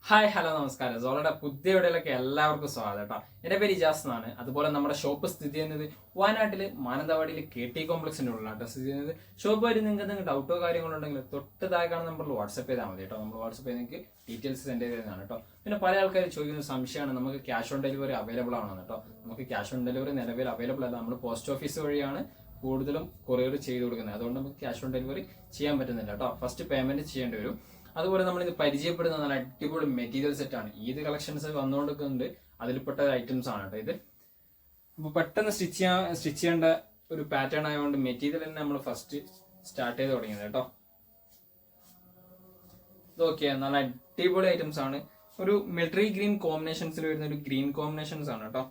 Hi hello നമസ്കാരം. സോളയുടെ പുതിയ വീഡിയോയിലേക്ക് എല്ലാവർക്കും സ്വാഗതം കേട്ടോ. എൻ്റെ പേര് ഇജാസ് എന്നാണ്. അതുപോലെ നമ്മുടെ ഷോപ്പ് സ്ഥിതി ചെയ്യുന്നത് വയനാട്ടിൽ മാനന്തവാടിയിൽ KT കോംപ്ലക്സിൻ്റെ ഉള്ളിലാട്ടോ സ്ഥിതി ചെയ്യുന്നത്. ഷോപ്പ് വരെ നിങ്ങൾക്ക് ഡൗട്ടോ കാര്യങ്ങളോ ഉണ്ടെങ്കിൽ തൊട്ട് താഴെ കാണുന്ന നമ്പറിൽ വാട്സപ്പ് ചെയ്താൽ മതി കേട്ടോ. നമ്മൾ വാട്സപ്പ് ചെയ്ത് നിങ്ങൾക്ക് ഡീറ്റെയിൽസ് സെൻഡ് ചെയ്തതാണ് കേട്ടോ. പിന്നെ പല ആൾക്കാർ ചോദിക്കുന്ന സംശയമാണ് നമുക്ക് ക്യാഷ് ഓൺ ഡെലിവറി അവൈലബിൾ ആണോ കേട്ടോ. നമുക്ക് ക്യാഷ് ഓൺ ഡെലിവറി നിലവിൽ അവൈലബിൾ അല്ല. നമ്മൾ പോസ്റ്റ് ഓഫീസ് വഴിയാണ് കൂടുതലും കൊറിയർ ചെയ്ത് കൊടുക്കുന്നത്. അതുകൊണ്ട് നമുക്ക് ക്യാഷ് ഓൺ ഡെലിവറി ചെയ്യാൻ പറ്റുന്നില്ല കേട്ടോ. ഫസ്റ്റ് പേയ്മെന്റ് ചെയ്യേണ്ടി വരും. അതുപോലെ നമ്മൾ ഇത് പരിചയപ്പെടുന്ന നല്ല അടിപൊളി മെറ്റീരിയൽ സെറ്റ് ആണ്. ഈദ് കളക്ഷൻസ് വന്നുകൊണ്ടിരിക്കുന്നുണ്ട്. അതിൽപ്പെട്ട ഐറ്റംസ് ആണ് കേട്ടോ ഇത്. അപ്പൊ പെട്ടെന്ന് സ്റ്റിച്ച് ചെയ്യേണ്ട ഒരു പാറ്റേൺ ആയതുകൊണ്ട് മെറ്റീരിയൽ തന്നെ നമ്മൾ ഫസ്റ്റ് സ്റ്റാർട്ട് ചെയ്ത് തുടങ്ങിയത് കേട്ടോ. ഇതൊക്കെ നല്ല അടിപൊളി ഐറ്റംസ് ആണ്. ഒരു മിലിറ്ററി ഗ്രീൻ കോമ്പിനേഷൻസിൽ വരുന്ന ഒരു ഗ്രീൻ കോമ്പിനേഷൻസ് ആണ് കേട്ടോ.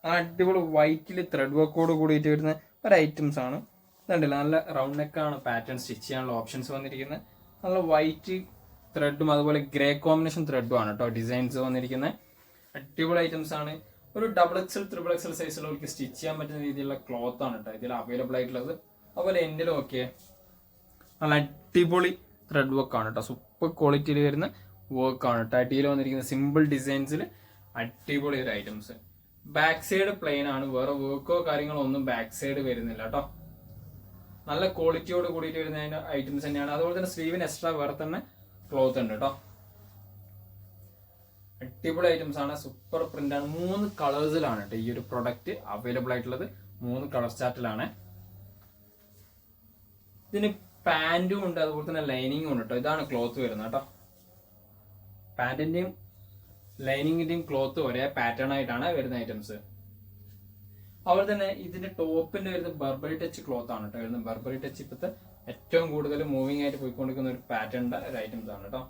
നല്ല അടിപൊളി വൈറ്റിൽ ത്രെഡ് വർക്കോട് കൂടിയിട്ട് വരുന്ന ഒരു ഐറ്റംസ് ആണ്. ഇതുണ്ടല്ലോ നല്ല റൗണ്ട് നെക്കാണ് പാറ്റേൺ സ്റ്റിച്ച് ചെയ്യാനുള്ള ഓപ്ഷൻസ് വന്നിരിക്കുന്നത്. നല്ല വൈറ്റ് ത്രെഡും അതുപോലെ ഗ്രേ കോമ്പിനേഷൻ ത്രെഡും ആണ് കേട്ടോ ഡിസൈൻസ് വന്നിരിക്കുന്നത്. അടിപൊളി ഐറ്റംസ് ആണ്. ഒരു XXL, XXL സൈസിലുള്ളവർക്ക് സ്റ്റിച്ച് ചെയ്യാൻ പറ്റുന്ന രീതിയിലുള്ള ക്ലോത്ത് ആണ് കേട്ടോ ഇതിൽ അവൈലബിൾ ആയിട്ടുള്ളത്. അതുപോലെ എൻഡിലും ഒക്കെ നല്ല അടിപൊളി ത്രെഡ് വർക്ക് ആണ് കേട്ടോ. സൂപ്പർ ക്വാളിറ്റിയിൽ വരുന്ന വർക്ക് ആണ് കേട്ടോ. അടിയിൽ വന്നിരിക്കുന്ന സിമ്പിൾ ഡിസൈൻസിൽ അടിപൊളി ഒരു ഐറ്റംസ്. ബാക്ക് സൈഡ് പ്ലെയിൻ ആണ്. വേറെ വർക്കോ കാര്യങ്ങളോ ഒന്നും ബാക്ക് സൈഡ് വരുന്നില്ല കേട്ടോ. നല്ല ക്വാളിറ്റിയോട് കൂടിയിട്ട് വരുന്ന ഐറ്റംസ് തന്നെയാണ്. അതുപോലെ തന്നെ സ്ലീവിന് എക്സ്ട്രാ വേറെ തന്നെ ക്ലോത്ത് ഉണ്ട് കേട്ടോ. അടിപൊളി ഐറ്റംസ് ആണ്. സൂപ്പർ പ്രിന്റ് ആണ്. 3 കളേഴ്സിലാണ് കേട്ടോ ഈ ഒരു പ്രൊഡക്റ്റ് അവൈലബിൾ ആയിട്ടുള്ളത്. 3 കളർ ചാർട്ടിലാണ്. ഇതിന് പാന്റും ഉണ്ട്, അതുപോലെ തന്നെ ലൈനിങ്ങും ഉണ്ട് കേട്ടോ. ഇതാണ് ക്ലോത്ത് വരുന്നത് കേട്ടോ. പാന്റിന്റെയും ലൈനിങ്ങിന്റെയും ക്ലോത്ത് ഒരേ പാറ്റേൺ ആയിട്ടാണ് വരുന്ന ഐറ്റംസ്. അതുപോലെ തന്നെ ഇതിന്റെ ടോപ്പിന്റെ വരുന്ന ബർബറി ടച്ച് ക്ലോത്ത് ആണ് കേട്ടോ വരുന്നത്. ബർബറി ടച്ച് ഇപ്പോഴത്തെ ഏറ്റവും കൂടുതൽ മൂവിങ് ആയിട്ട് പോയിക്കൊണ്ടിരിക്കുന്ന ഒരു പാറ്റേണിന്റെ ഒരു ഐറ്റംസ് ആണ് കേട്ടോ.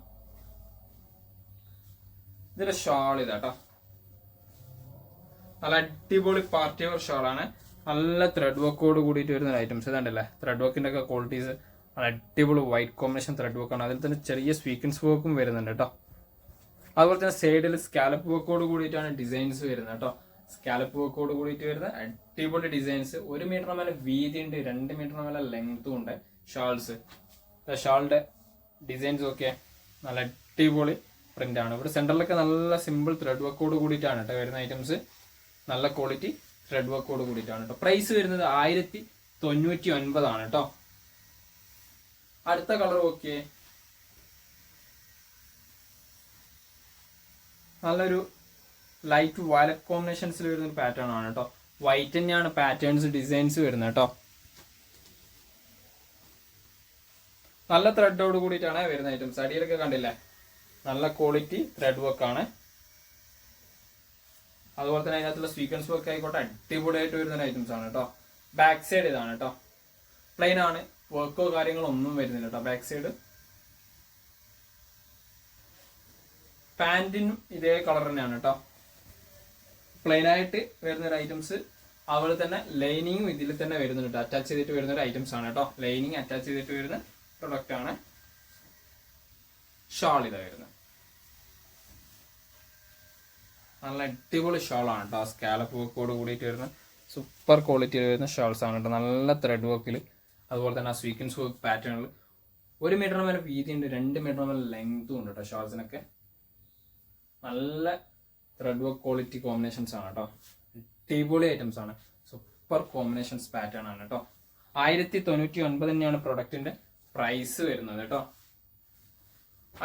ഇതിന്റെ ഷാൾ ഇതാട്ടോ. നല്ല അടിപൊളി പാർട്ടി വെയർ ഷാളാണ്. നല്ല ത്രെഡ് വർക്കോട് കൂടിയിട്ട് വരുന്ന ഐറ്റംസ്. ഇതാണ്ടല്ലേ ത്രെഡ് വർക്കിന്റെ ഒക്കെ ക്വാളിറ്റീസ്. നല്ല അടിപൊളി വൈറ്റ് കോമ്പിനേഷൻ ത്രെഡ് വർക്കാണ്. അതിൽ തന്നെ ചെറിയ സ്വീക്വൻസ് വർക്കും വരുന്നുണ്ട് കേട്ടോ. അതുപോലെ തന്നെ സൈഡിൽ സ്കാലപ്പ് വർക്കോട് കൂടിയിട്ടാണ് ഡിസൈൻസ് വരുന്നത് കേട്ടോ. സ്കാലപ്പ് വർക്കോട് കൂടിയിട്ട് വരുന്ന അടിപൊളി ഡിസൈൻസ്. 1 മീറ്റർ മേലെ വീതി ഉണ്ട്, 2 മീറ്റർ മേലെ ലെങ്ത്തും ഉണ്ട്. ഷാൾസ്, ഷാളിന്റെ ഡിസൈൻസ് ഒക്കെ നല്ല അടിപൊളി പ്രിന്റ് ആണ്. ഇവിടെ സെന്ററിലൊക്കെ നല്ല സിമ്പിൾ ത്രെഡ് വർക്കോട് കൂടിയിട്ടാണ് കേട്ടോ വരുന്ന ഐറ്റംസ്. നല്ല ക്വാളിറ്റി ത്രെഡ് വർക്കോട് കൂടിയിട്ടാണ് കേട്ടോ. പ്രൈസ് വരുന്നത് 1099 ആണ് കേട്ടോ. അടുത്ത കളർ ഓക്കെ, നല്ലൊരു ലൈറ്റ് വയലറ്റ് കോമ്പിനേഷൻസിൽ വരുന്ന ഒരു പാറ്റേൺ ആണ് കേട്ടോ. വൈറ്റ് തന്നെയാണ് പാറ്റേൺസ് ഡിസൈൻസ് വരുന്നത് കേട്ടോ. നല്ല ത്രെഡോട് കൂടിയിട്ടാണ് വരുന്ന ഐറ്റംസ്. അടിയിലൊക്കെ കണ്ടില്ലേ നല്ല ക്വാളിറ്റി ത്രെഡ് വർക്ക് ആണ്. അതുപോലെ തന്നെ അതിനകത്തുള്ള സ്വീക്വൻസ് വർക്ക് ആയിക്കോട്ടെ അടിപൊളിയായിട്ട് വരുന്ന ഐറ്റംസ് ആണ് കേട്ടോ. ബാക്ക് സൈഡ് ഇതാണ് കേട്ടോ. പ്ലെയിൻ ആണ്, വർക്കോ കാര്യങ്ങളോ ഒന്നും വരുന്നില്ല കേട്ടോ. ബാക്ക് സൈഡ് പാന്റിനും ഇതേ കളർ തന്നെയാണ് കേട്ടോ. പ്ലെയിൻ ആയിട്ട് വരുന്ന ഒരു ഐറ്റംസ്. അതുപോലെ തന്നെ ലൈനിങ്ങും ഇതിൽ തന്നെ വരുന്നുണ്ട്. അറ്റാച്ച് ചെയ്തിട്ട് വരുന്ന ഒരു ഐറ്റംസ് ആണ് കേട്ടോ. ലൈനിങ് അറ്റാച്ച് ചെയ്തിട്ട് വരുന്ന പ്രൊഡക്റ്റ് ആണ്. ഷാൾ ഇതാ വരുന്നത്. നല്ല അടിപൊളി ഷാളാണ് കേട്ടോ. സ്കാലപ്പ് വർക്കോട് കൂടിയിട്ട് വരുന്ന സൂപ്പർ ക്വാളിറ്റിയിൽ വരുന്ന ഷാൾസ് ആണ് കേട്ടോ. നല്ല ത്രെഡ് വർക്കിൽ, അതുപോലെ തന്നെ ആ സ്വീക്വൻസ് വർക്ക് പാറ്റേണിൽ 1 മീറ്റർ മേലെ വീതി ഉണ്ട്, 2 മീറ്റർ മേലെ ലെങ്ത്തും ഉണ്ട് കേട്ടോ. ഷാൾസിനൊക്കെ നല്ല ത്രെഡ് വർക്ക് ക്വാളിറ്റി കോമ്പിനേഷൻസ് ആണ് കേട്ടോ. അടിപൊളി ഐറ്റംസ് ആണ്. സൂപ്പർ കോമ്പിനേഷൻസ് പാറ്റേൺ ആണ് കേട്ടോ. 1099 തന്നെയാണ് പ്രൊഡക്റ്റിന്റെ പ്രൈസ് വരുന്നത് കേട്ടോ.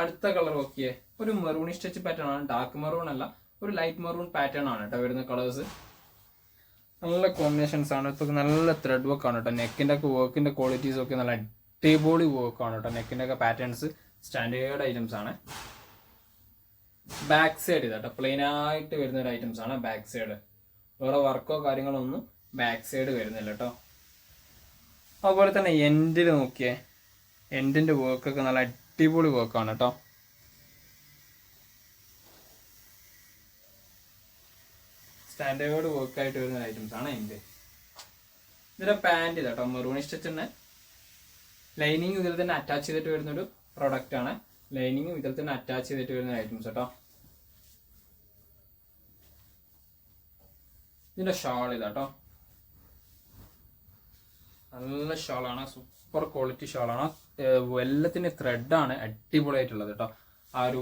അടുത്ത കളർ നോക്കിയേ, ഒരു മെറൂണിഷ് ടച്ച് പാറ്റേൺ ആണ്. ഡാർക്ക് മെറൂൺ അല്ല, ഒരു ലൈറ്റ് മെറൂൺ പാറ്റേൺ ആണ് കേട്ടോ വരുന്ന കളേഴ്സ്. നല്ല കോമ്പിനേഷൻസ് ആണ്. ഇപ്പൊ നല്ല ത്രെഡ് വർക്ക് ആണ് കേട്ടോ. നെക്കിന്റെ ഒക്കെ വർക്കിന്റെ ക്വാളിറ്റീസ് ഒക്കെ നല്ല അടിപൊളി വർക്ക് ആണ് കേട്ടോ. നെക്കിന്റെ ഒക്കെ പാറ്റേൺസ് സ്റ്റാൻഡേർഡ് ഐറ്റംസ് ആണ്. ബാക്ക് സൈഡ് ഇതാട്ടോ. പ്ലെയിൻ ആയിട്ട് വരുന്ന ഒരു ഐറ്റംസ് ആണ് ബാക്ക് സൈഡ്. വേറെ വർക്കോ കാര്യങ്ങളോ ഒന്നും ബാക്ക് സൈഡ് വരുന്നില്ല കേട്ടോ. അതുപോലെ തന്നെ എൻഡിൽ നോക്കിയേ, എൻഡിന്റെ വർക്കൊക്കെ നല്ല അടിപൊളി വർക്കാണ് കേട്ടോ. സ്റ്റാൻഡേർഡ് വർക്കായിട്ട് വരുന്ന ഐറ്റംസ് ആണ് എൻഡ്. ഇതിന്റെ പാന്റ് ഇതാട്ടോ. മെറൂണിഷ് ടച്ച് തന്നെ. ലൈനിങ് ഇതിൽ തന്നെ അറ്റാച്ച് ചെയ്തിട്ട് വരുന്ന ഒരു പ്രൊഡക്റ്റ് ആണ്. ലൈനിങ്ങും ഇതിൽ തന്നെ അറ്റാച്ച് ചെയ്തിട്ട് വരുന്ന ഐറ്റംസ് കേട്ടോ. ഇതിന്റെ ഷാൾ ഇതാട്ടോ. നല്ല ഷാളാണ്. Super quality ഷാളാണ്. എല്ലാത്തിന്റെ ത്രെഡാണ് അടിപൊളിയായിട്ടുള്ളത് കേട്ടോ. ആ ഒരു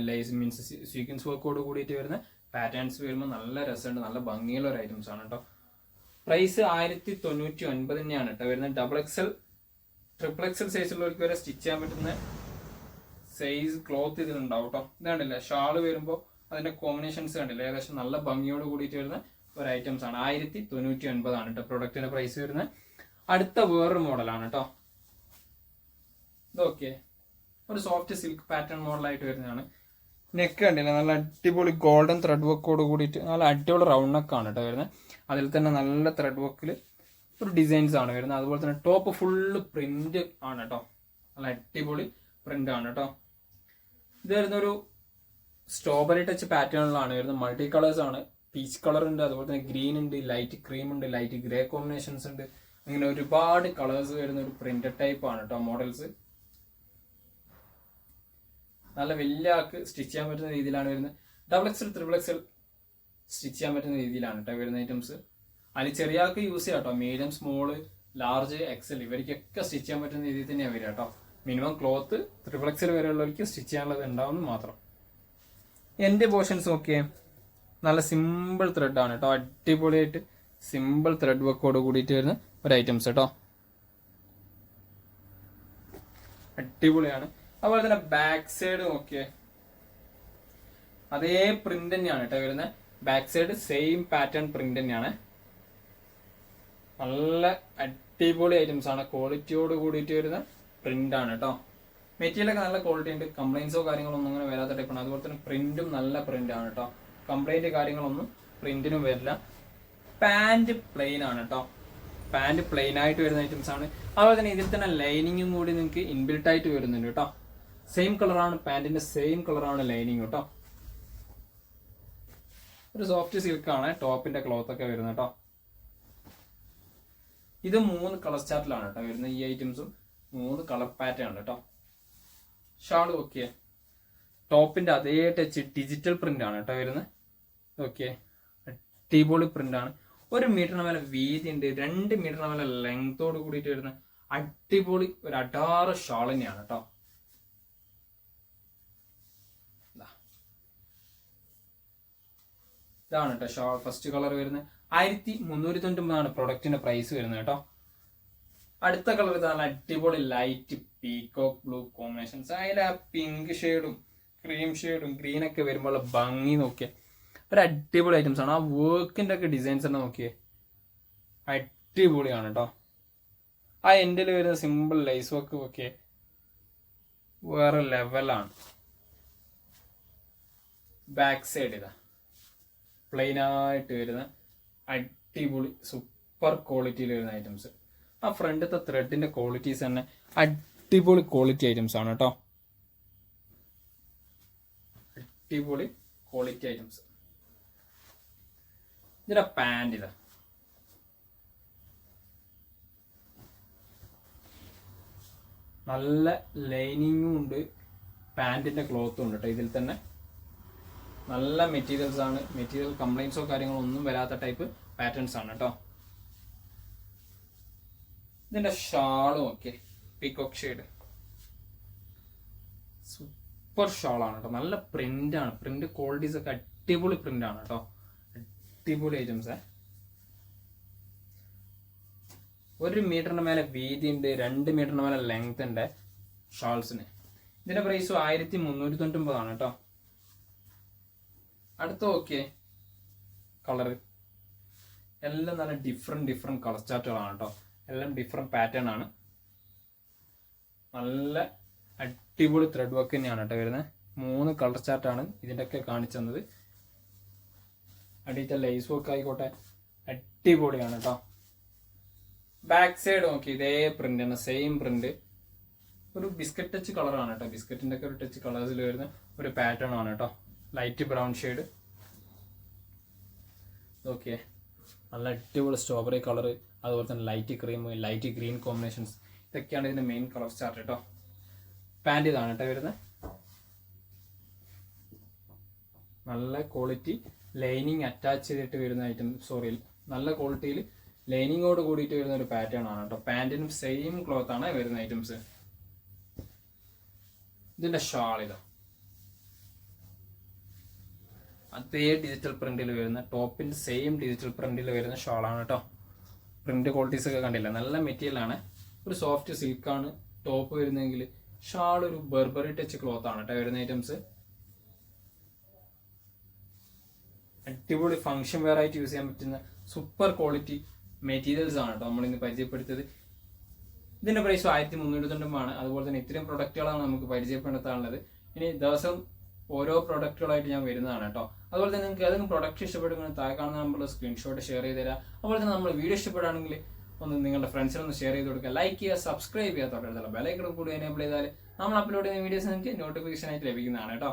ലേസ് മീൻസ് സീക്വൻസ് വർക്കോട് കൂടിയിട്ട് വരുന്ന പാറ്റേൺസ് വരുമ്പോൾ നല്ല രസമുണ്ട്, നല്ല ഭംഗിയുള്ള ഒരു ഐറ്റംസ് ആണ് കേട്ടോ. പ്രൈസ് 1099 തന്നെയാണ് കേട്ടോ വരുന്നത്. XXL XXL സൈസുള്ളവർക്ക് വരെ സ്റ്റിച്ച് ചെയ്യാൻ പറ്റുന്ന സൈസ് ക്ലോത്ത് ഇതിലുണ്ടാവും കേട്ടോ. ഇത് കണ്ടില്ല, ഷാള് വരുമ്പോൾ അതിന്റെ കോമ്പിനേഷൻസ് കണ്ടില്ല, ഏകദേശം നല്ല ഭംഗിയോട് കൂടിയിട്ട് വരുന്ന ഒരു ഐറ്റംസ് ആണ്. 1099 ആണ് കേട്ടോ പ്രൊഡക്റ്റിന്റെ പ്രൈസ് വരുന്നത്. അടുത്ത വേറൊരു മോഡലാണ് കേട്ടോ. ഇതൊക്കെ ഒരു സോഫ്റ്റ് സിൽക്ക് പാറ്റേൺ മോഡലായിട്ട് വരുന്നതാണ്. നെക്ക് കണ്ടില്ല, നല്ല അടിപൊളി ഗോൾഡൻ ത്രെഡ് വർക്കോട് കൂടിയിട്ട് നല്ല അടിപൊളി റൗണ്ട് നെക്കാണ് കേട്ടോ വരുന്നത്. അതിൽ തന്നെ നല്ല ത്രെഡ് വർക്കിൽ ഒരു ഡിസൈൻസ് ആണ് വരുന്നത്. അതുപോലെ തന്നെ ടോപ്പ് ഫുള്ള് പ്രിന്റ് ആണ് കേട്ടോ, നല്ല അടിപൊളി പ്രിന്റ് ആണ് കേട്ടോ. ഇത് വരുന്നൊരു സ്ട്രോബെറി ടച്ച് പാറ്റേണിലാണ് വരുന്നത്. മൾട്ടി കളേഴ്സ് ആണ്, പീച്ച് കളർ ഉണ്ട്, അതുപോലെ തന്നെ ഗ്രീൻ ഉണ്ട്, ലൈറ്റ് ക്രീം ഉണ്ട്, ലൈറ്റ് ഗ്രേ കോമ്പിനേഷൻസ് ഉണ്ട്. അങ്ങനെ ഒരുപാട് കളേഴ്സ് വരുന്ന ഒരു പ്രിന്റഡ് ടൈപ്പ് ആണ് കേട്ടോ മോഡൽസ്. നല്ല വലിയ ആൾക്ക് സ്റ്റിച്ച് ചെയ്യാൻ പറ്റുന്ന രീതിയിലാണ് വരുന്നത്. XXL XXL സ്റ്റിച്ച് ചെയ്യാൻ പറ്റുന്ന രീതിയിലാണ് കേട്ടോ വരുന്ന ഐറ്റംസ്. അതിൽ ചെറിയ ആൾക്ക് യൂസ് ചെയ്യാം കേട്ടോ. മീഡിയം, സ്മോള്, ലാർജ്, XL ഇവർക്കൊക്കെ സ്റ്റിച്ച് ചെയ്യാൻ പറ്റുന്ന രീതിയിൽ തന്നെയാണ് വരിക കേട്ടോ. മിനിമം ക്ലോത്ത് XXL വരെയുള്ളവർക്ക് സ്റ്റിച്ച് ചെയ്യാനുള്ളത് ഉണ്ടാവുമെന്ന് മാത്രം. എൻ്റെ പോർഷൻസ് നോക്കിയേ, നല്ല സിമ്പിൾ ത്രെഡ് ആണ് കേട്ടോ, അടിപൊളിയായിട്ട് സിമ്പിൾ ത്രെഡ് വർക്കോട് കൂടിയിട്ട് വരുന്ന ഒരു ഐറ്റംസ് കേട്ടോ, അടിപൊളിയാണ്. അതുപോലെ തന്നെ ബാക്ക് സൈഡ് നോക്കിയേ, അതേ പ്രിന്റ് തന്നെയാണ് കേട്ടോ വരുന്നത്. Back side same pattern print തന്നെയാണ്. നല്ല അടിപൊളി ഐറ്റംസ് ആണ്, ക്വാളിറ്റിയോട് കൂടിയിട്ട് വരുന്ന പ്രിന്റ് ആണ് കേട്ടോ. മെറ്റീരിയലൊക്കെ നല്ല ക്വാളിറ്റി ഉണ്ട്, കംപ്ലൈൻസോ കാര്യങ്ങളൊന്നും അങ്ങനെ വരാത്ത ടൈപ്പാണ്. അതുപോലെ തന്നെ പ്രിന്റും നല്ല പ്രിന്റ് ആണ് കേട്ടോ, കംപ്ലൈന്റ് കാര്യങ്ങളൊന്നും പ്രിന്റിനും വരില്ല. പാന്റ് പ്ലെയിൻ ആണ് കേട്ടോ, പാന്റ് പ്ലെയിൻ ആയിട്ട് വരുന്ന ഐറ്റംസ് ആണ്. അതുപോലെ തന്നെ ഇതിൽ തന്നെ ലൈനിങ്ങും കൂടി നിങ്ങൾക്ക് ഇൻബിൽട്ട് ആയിട്ട് വരുന്നുണ്ട് കേട്ടോ. സെയിം കളറാണ് പാന്റിന്റെ, സെയിം കളറാണ് ലൈനിങ് കേട്ടോ. ഒരു സോഫ്റ്റ് സിൽക്കാണ് ടോപ്പിന്റെ ക്ലോത്ത് ഒക്കെ വരുന്നത് കേട്ടോ. ഇത് 3 കളർ ചാർട്ടിലാണ് കേട്ടോ വരുന്നത്. ഈ ഐറ്റംസും 3 കളർ പാറ്റേൺ ആണ് കേട്ടോ. ഷാൾ ഓക്കെ, ടോപ്പിന്റെ അതേ ടച്ച് ഡിജിറ്റൽ പ്രിന്റ് ആണ് കേട്ടോ വരുന്നത്. ഓക്കെ, അടിപൊളി പ്രിന്റ് ആണ്. 1 മീറ്ററിന് മേലെ വീതി ഉണ്ട്, 2 മീറ്ററിന് മേലെ ലെങ്തോട് കൂടിയിട്ട് വരുന്ന അടിപൊളി ഒരു അടാറ് ഷാൾ തന്നെയാണ് കേട്ടോ. ഇതാണ് കേട്ടോ ഷാൾ. ഫസ്റ്റ് കളർ വരുന്നത് 1399 പ്രൊഡക്റ്റിന്റെ പ്രൈസ് വരുന്നത് കേട്ടോ. അടുത്ത കളർ ഇത് നല്ല അടിപൊളി ലൈറ്റ് പീകോക്ക് ബ്ലൂ കോമ്പിനേഷൻസ്. അതിൽ ആ പിങ്ക് ഷെയ്ഡും ക്രീം ഷെയ്ഡും ഗ്രീൻ ഒക്കെ വരുമ്പോൾ ഭംഗി നോക്കിയേ, ഒരു അടിപൊളി ഐറ്റംസ് ആണ്. ആ വർക്കിന്റെ ഒക്കെ ഡിസൈൻസ് തന്നെ നോക്കിയേ, അടിപൊളിയാണ് കേട്ടോ. ആ എൻഡിൽ വരുന്ന സിമ്പിൾ ലൈസ് വർക്ക് ഒക്കെ വേറെ ലെവലാണ്. ബാക്ക് സൈഡ് ഇതാ പ്ലെയിൻ ആയിട്ട് വരുന്ന അടിപൊളി സൂപ്പർ ക്വാളിറ്റിയിൽ വരുന്ന ഐറ്റംസ്. ആ ഫ്രണ്ടത്തെ ത്രെഡിന്റെ ക്വാളിറ്റീസ് തന്നെ അടിപൊളി ക്വാളിറ്റി ഐറ്റംസ് ആണ് കേട്ടോ, അടിപൊളി ക്വാളിറ്റി ഐറ്റംസ്. ഇതിന്റെ പാന്റ് ഇതാ, നല്ല ലൈനിങ്ങും ഉണ്ട്, പാന്റിന്റെ ക്ലോത്തും ഉണ്ട് കേട്ടോ. ഇതിൽ തന്നെ നല്ല മെറ്റീരിയൽസ് ആണ്, മെറ്റീരിയൽ കംപ്ലൈൻസോ കാര്യങ്ങളോ ഒന്നും വരാത്ത ടൈപ്പ് പാറ്റേൺസ് ആണ് കേട്ടോ. ഇതിന്റെ ഷാളും ഒക്കെ പീകോക്ക് ഷെയ്ഡ് സൂപ്പർ ഷാളാണ് കേട്ടോ. നല്ല പ്രിന്റ് ആണ്, പ്രിന്റ് ക്വാളിറ്റീസ് ഒക്കെ അടിപൊളി പ്രിന്റ് ആണ് കേട്ടോ, അടിപൊളി ഐറ്റംസ്. 1 മീറ്ററിന് മേലെ വീതി ഉണ്ട്, 2 മീറ്ററിന് മേലെ ലെങ്ത് ഉണ്ട് ഷാൾസിന്. ഇതിന്റെ പ്രൈസ് 1399 ആണ് കേട്ടോ. അടുത്ത ഓക്കെ കളർ എല്ലാം നല്ല ഡിഫറെന്റ് കളർ ചാർട്ടുകളാണ് കേട്ടോ, എല്ലാം ഡിഫറെന്റ് പാറ്റേൺ ആണ്. നല്ല അടിപൊളി ത്രെഡ് വർക്ക് തന്നെയാണ് കേട്ടോ വരുന്നത്. 3 കളർ ചാർട്ടാണ് ഇതിൻ്റെ ഒക്കെ കാണിച്ചു തന്നത്. അടിയിട്ട ലൈസ് വർക്ക് ആയിക്കോട്ടെ അടിപൊളിയാണ് കേട്ടോ. ബാക്ക് സൈഡ് നോക്കി ഇതേ പ്രിന്റ് തന്നെ, സെയിം പ്രിന്റ്, ഒരു ബിസ്ക്കറ്റ് ടച്ച് കളറാണ് കേട്ടോ. ബിസ്ക്കറ്റിന്റെ ഒക്കെ ഒരു ടച്ച് കളേഴ്സിൽ വരുന്ന ഒരു പാറ്റേൺ ആണ് കേട്ടോ, ലൈറ്റ് ബ്രൗൺ ഷെയ്ഡ്. ഓക്കെ, നല്ല അടിപൊളി സ്ട്രോബെറി കളർ, അതുപോലെ തന്നെ light cream, light green combinations, ഇതൊക്കെയാണ് ഇതിന്റെ മെയിൻ കളർ ചാർട്ട് കേട്ടോ. പാന്റ് ഇതാണ് കേട്ടോ വരുന്നത്. നല്ല ക്വാളിറ്റി ലൈനിങ് അറ്റാച്ച് ചെയ്തിട്ട് വരുന്ന ഐറ്റം, സോറി നല്ല ക്വാളിറ്റിയിൽ ലൈനിങ്ങോട് കൂടിയിട്ട് വരുന്ന ഒരു പാറ്റേൺ ആണ് കേട്ടോ. പാന്റിനും സെയിം ക്ലോത്ത് ആണ് വരുന്ന ഐറ്റംസ്. ഇതിന്റെ ഷാൾ ഇതാ അതേ ഡിജിറ്റൽ പ്രിന്റിൽ വരുന്ന ടോപ്പിന്റെ സെയിം ഡിജിറ്റൽ പ്രിന്റിൽ വരുന്ന ഷോളാണ് കേട്ടോ. പ്രിന്റ് ക്വാളിറ്റീസ് ഒക്കെ കണ്ടില്ല, നല്ല മെറ്റീരിയൽ ആണ്. ഒരു സോഫ്റ്റ് സിൽക്കാണ് ടോപ്പ് വരുന്നതെങ്കിൽ ഷാൾ ഒരു ബെർബറി ടച്ച് ക്ലോത്ത് ആണ് കേട്ടോ വരുന്ന ഐറ്റംസ്. അടിപൊളി ഫംഗ്ഷൻ വെയർ ആയിട്ട് യൂസ് ചെയ്യാൻ പറ്റുന്ന സൂപ്പർ ക്വാളിറ്റി മെറ്റീരിയൽസ് ആണ് കേട്ടോ നമ്മൾ ഇന്ന് പരിചയപ്പെടുത്തിയത്. ഇതിന്റെ പ്രൈസ് 1390 അതുപോലെ തന്നെ ഇത്രയും പ്രൊഡക്റ്റുകളാണ് നമുക്ക് പരിചയപ്പെടുത്താനുള്ളത്. ഇനി ദിവസം ഓരോ പ്രൊഡക്റ്റുകളായിട്ട് ഞാൻ വരുന്നതാണ് കേട്ടോ. അതുപോലെ തന്നെ നിങ്ങൾക്ക് ഏതെങ്കിലും പ്രൊഡക്റ്റ് ഇഷ്ടപ്പെടുകയാണെങ്കിൽ താഴെ കാണുന്ന നമ്മൾ സ്ക്രീൻഷോട്ട് ഷെയർ ചെയ്ത് തരാം. അതുപോലെ തന്നെ നമ്മൾ വീഡിയോ ഇഷ്ടപ്പെടുകയാണെങ്കിൽ ഒന്ന് നിങ്ങളുടെ ഫ്രണ്ട്സിനൊന്ന് ഷെയർ ചെയ്ത് കൊടുക്കുക, ലൈക്ക് ചെയ്യുക, സബ്സ്ക്രൈബ് ചെയ്യുക, തൊട്ടടുത്തുള്ള ബെലൈക്കൺ കൂടി എനേബിൾ ചെയ്താൽ നമ്മൾ അപ്ലോഡ് ചെയ്യുന്ന വീഡിയോസ് നിങ്ങൾക്ക് നോട്ടിഫിക്കേഷൻ ആയിട്ട് ലഭിക്കുന്നതാണ് കേട്ടോ.